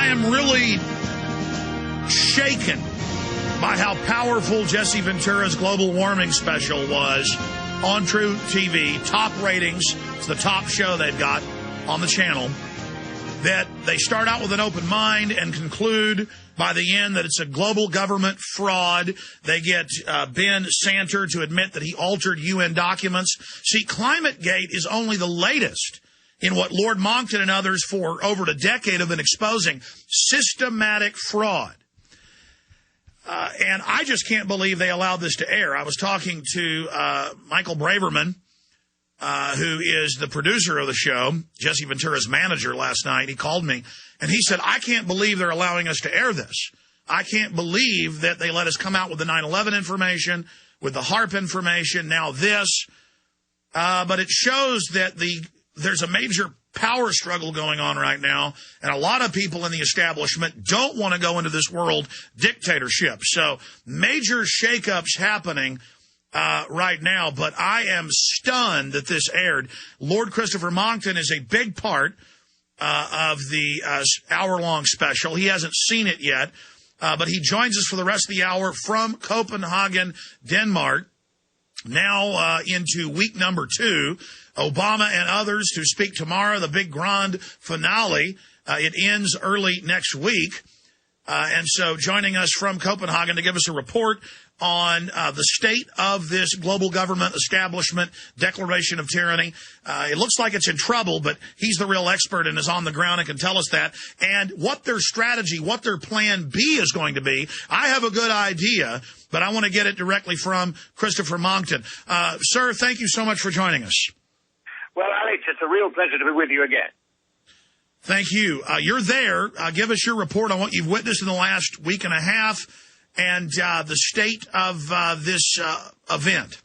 I am really shaken by how powerful Jesse Ventura's global warming special was on True TV. Top ratings. It's the top show they've got on the channel. That they start out with an open mind and conclude by the end that it's a global government fraud. They get Ben Santer to admit that he altered UN documents. See, ClimateGate is only the latest in what Lord Monckton and others for over a decade have been exposing. Systematic fraud. And I just can't believe they allowed this to air. I was talking to Michael Braverman, who is the producer of the show, Jesse Ventura's manager, last night. He called me, and he said, I can't believe they're allowing us to air this. I can't believe that they let us come out with the 9/11 information, with the HARP information, now this. But it shows that there's a major power struggle going on right now, and a lot of people in the establishment don't want to go into this world dictatorship. So major shakeups happening right now, but I am stunned that this aired. Lord Christopher Monckton is a big part of the hour-long special. He hasn't seen it yet, but he joins us for the rest of the hour from Copenhagen, Denmark, now into week number 2. Obama and others to speak tomorrow, the big grand finale. It ends early next week. And so joining us from Copenhagen to give us a report on the state of this global government establishment declaration of tyranny. It looks like it's in trouble, but he's the real expert and is on the ground and can tell us that. And what their strategy, what their plan B is going to be. I have a good idea, but I want to get it directly from Christopher Monckton. Sir, thank you so much for joining us. Well, Alex, it's a real pleasure to be with you again. Thank you. You're there. Give us your report on what you've witnessed in the last week and a half and the state of this event.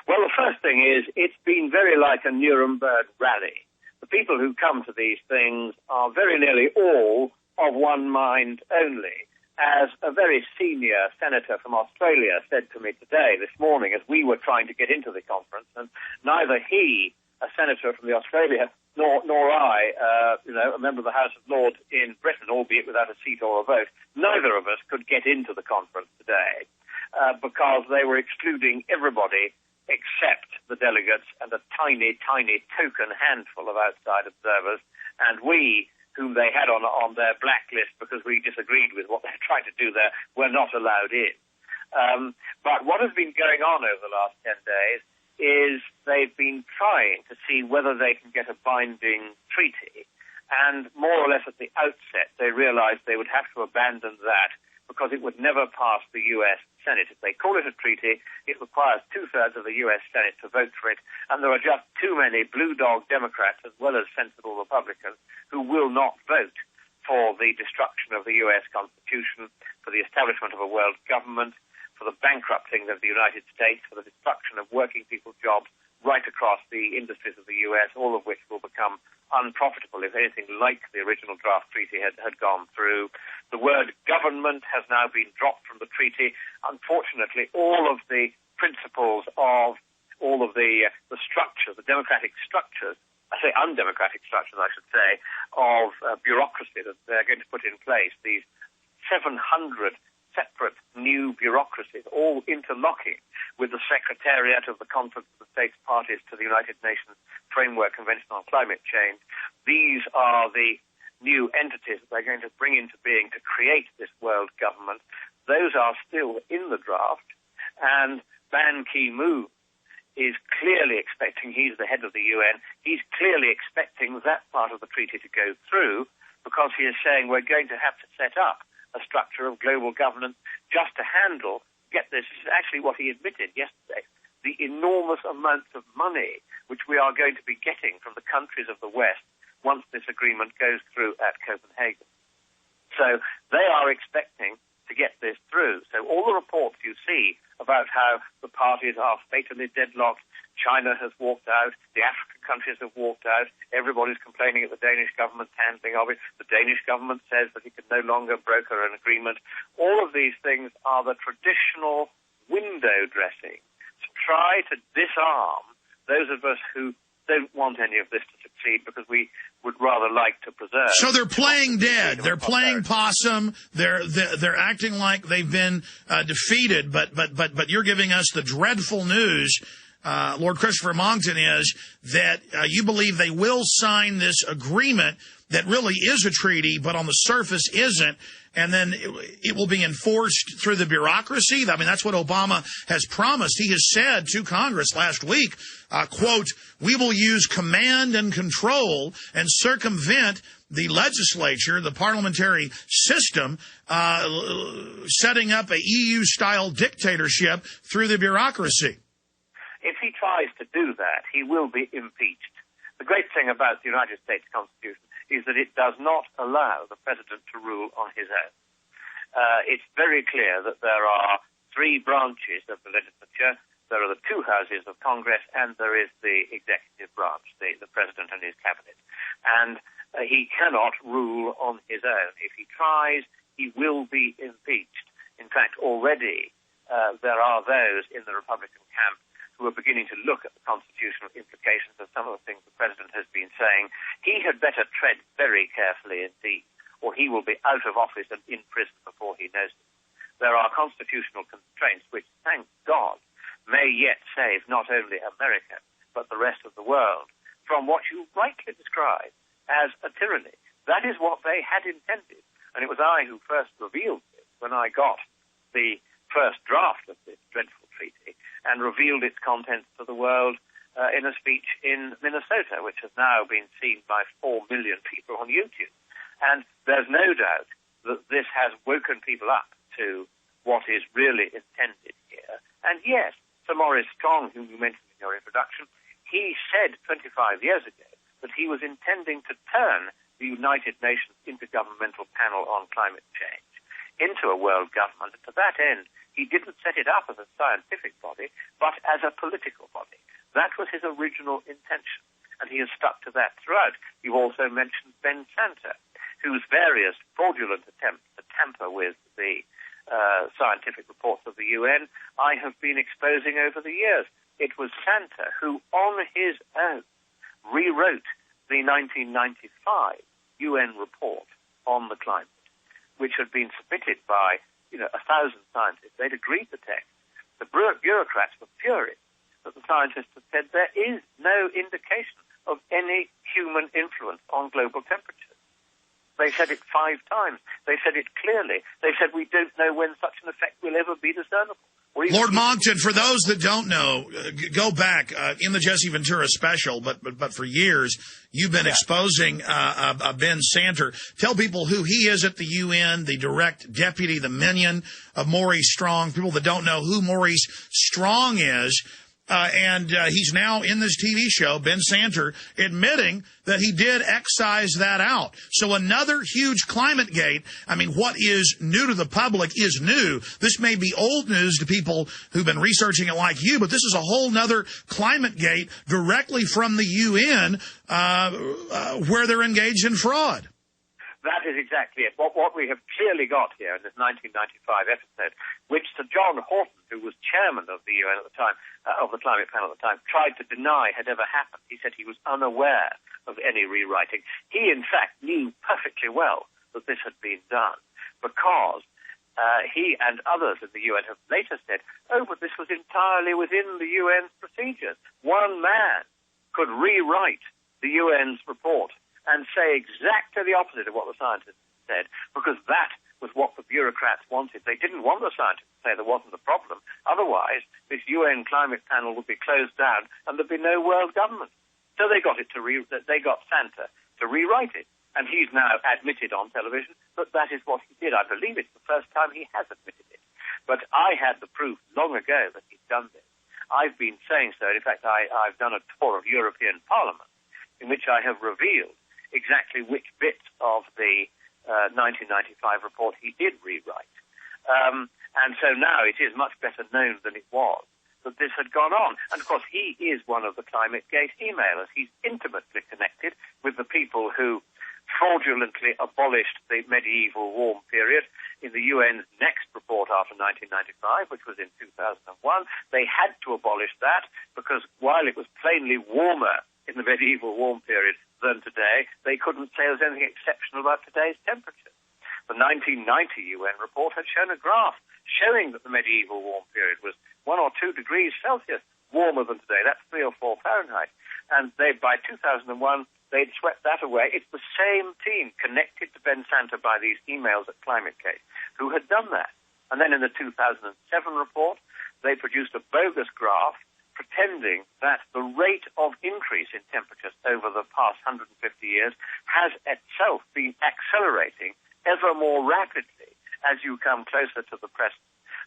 Well, the first thing is it's been very like a Nuremberg rally. The people who come to these things are very nearly all of one mind only. As a very senior senator from Australia said to me this morning, as we were trying to get into the conference, and neither he, a senator from the Australia, nor I, a member of the House of Lords in Britain, albeit without a seat or a vote, neither of us could get into the conference today because they were excluding everybody except the delegates and a tiny, tiny token handful of outside observers, and we, whom they had on their blacklist because we disagreed with what they tried to do there, were not allowed in. But what has been going on over the last 10 days is they've been trying to see whether they can get a binding treaty. And more or less at the outset, they realized they would have to abandon that because it would never pass the U.S. Senate. If they call it a treaty, it requires 2/3 of the U.S. Senate to vote for it, and there are just too many blue dog Democrats as well as sensible Republicans who will not vote for the destruction of the U.S. Constitution, for the establishment of a world government, for the bankrupting of the United States, for the destruction of working people's jobs right across the industries of the U.S., all of which will become unprofitable if anything like the original draft treaty had gone through. The word government has now been dropped from the treaty. Unfortunately, all of the principles of all of the structures, the democratic structures, I say undemocratic structures, I should say, of bureaucracy that they're going to put in place, these 700 separate new bureaucracies, all interlocking with the Secretariat of the Conference of the States Parties to the United Nations Framework Convention on Climate Change. These are the new entities that they're going to bring into being to create this world government. Those are still in the draft, and Ban Ki-moon is clearly expecting, he's the head of the UN, he's clearly expecting that part of the treaty to go through because he is saying we're going to have to set up a structure of global governance just to handle, get this is actually what he admitted yesterday, the enormous amounts of money which we are going to be getting from the countries of the West once this agreement goes through at Copenhagen. So they are expecting to get this through. So all the reports you see about how the parties are fatally deadlocked, China has walked out, the African countries have walked out, everybody's complaining of the Danish government's handling of it, the Danish government says that it can no longer broker an agreement. All of these things are the traditional window dressing to try to disarm those of us who don't want any of this to succeed because we would rather like to preserve. So they're playing dead. They're playing possum. They're acting like they've been defeated. But you're giving us the dreadful news, Lord Christopher Monckton, is that you believe they will sign this agreement that really is a treaty, but on the surface isn't, and then it will be enforced through the bureaucracy. I mean, that's what Obama has promised. He has said to Congress last week, quote, "We will use command and control and circumvent the legislature, the parliamentary system, setting up a EU-style dictatorship through the bureaucracy." If he tries to do that, he will be impeached. The great thing about the United States Constitution is that it does not allow the president to rule on his own. It's very clear that there are three branches of the legislature. There are the two houses of Congress, and there is the executive branch, the president and his cabinet. And he cannot rule on his own. If he tries, he will be impeached. In fact, already there are those in the Republican camp who are beginning to look at the constitutional implications of some of the things the president has been saying. He had better tread very carefully indeed, or he will be out of office and in prison before he knows it. There are constitutional constraints which, thank God, may yet save not only America, but the rest of the world from what you rightly describe as a tyranny. That is what they had intended. And it was I who first revealed this when I got the first draft of this dreadful treaty and revealed its contents to the world in a speech in Minnesota, which has now been seen by 4 million people on YouTube. And there's no doubt that this has woken people up to what is really intended here. And yes, Sir Maurice Strong, whom you mentioned in your introduction, he said 25 years ago that he was intending to turn the United Nations Intergovernmental Panel on Climate Change into a world government. And to that end, he didn't set it up as a scientific body, but as a political body. That was his original intention, and he has stuck to that throughout. You also mentioned Ben Santer, whose various fraudulent attempts to tamper with the scientific reports of the UN I have been exposing over the years. It was Santer who, on his own, rewrote the 1995 UN report on the climate, which had been submitted by 1,000 scientists. They'd agreed to text. The bureaucrats were furious that the scientists had said there is no indication of any human influence on global temperature. They said it 5 times. They said it clearly. They said we don't know when such an effect will ever be discernible. Lord Monckton, for those that don't know, go back in the Jesse Ventura special, but for years you've been exposing Ben Santer. Tell people who he is at the UN, the direct deputy, the minion of Maurice Strong. People that don't know who Maurice Strong is. And he's now in this TV show, Ben Santer, admitting that he did excise that out. So another huge climate gate. I mean, what is new to the public is new. This may be old news to people who've been researching it like you, but this is a whole nother climate gate directly from the UN where they're engaged in fraud. That is exactly it. What we have clearly got here in this 1995 episode, which Sir John Horton, who was chairman of the UN at the time, of the climate panel at the time, tried to deny had ever happened. He said he was unaware of any rewriting. He, in fact, knew perfectly well that this had been done because he and others in the UN have later said, oh, but this was entirely within the UN's procedures. One man could rewrite the UN's report and say exactly the opposite of what the scientists said, because that was what the bureaucrats wanted. They didn't want the scientists to say there wasn't a problem. Otherwise, this UN climate panel would be closed down and there'd be no world government. So they got Santer to rewrite it. And he's now admitted on television that that is what he did. I believe it's the first time he has admitted it. But I had the proof long ago that he'd done this. I've been saying so. In fact, I've done a tour of European Parliament in which I have revealed exactly which bits of the 1995 report he did rewrite. And so now it is much better known than it was that this had gone on. And, of course, he is one of the Climate Gate emailers. He's intimately connected with the people who fraudulently abolished the medieval warm period in the UN's next report after 1995, which was in 2001. They had to abolish that because while it was plainly warmer in the medieval warm period than today, they couldn't say there's anything exceptional about today's temperature. The 1990 UN report had shown a graph showing that the medieval warm period was 1 or 2 degrees Celsius warmer than today. That's 3 or 4 Fahrenheit. And by 2001, they'd swept that away. It's the same team connected to Ben Santa by these emails at Climate Case who had done that. And then in the 2007 report, they produced a bogus graph pretending that the rate of increase in temperatures over the past 150 years has itself been accelerating ever more rapidly as you come closer to the present.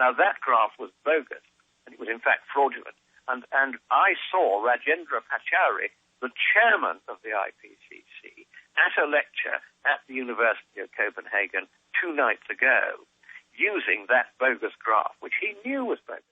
Now, that graph was bogus, and it was in fact fraudulent. And I saw Rajendra Pachauri, the chairman of the IPCC, at a lecture at the University of Copenhagen 2 nights ago, using that bogus graph, which he knew was bogus.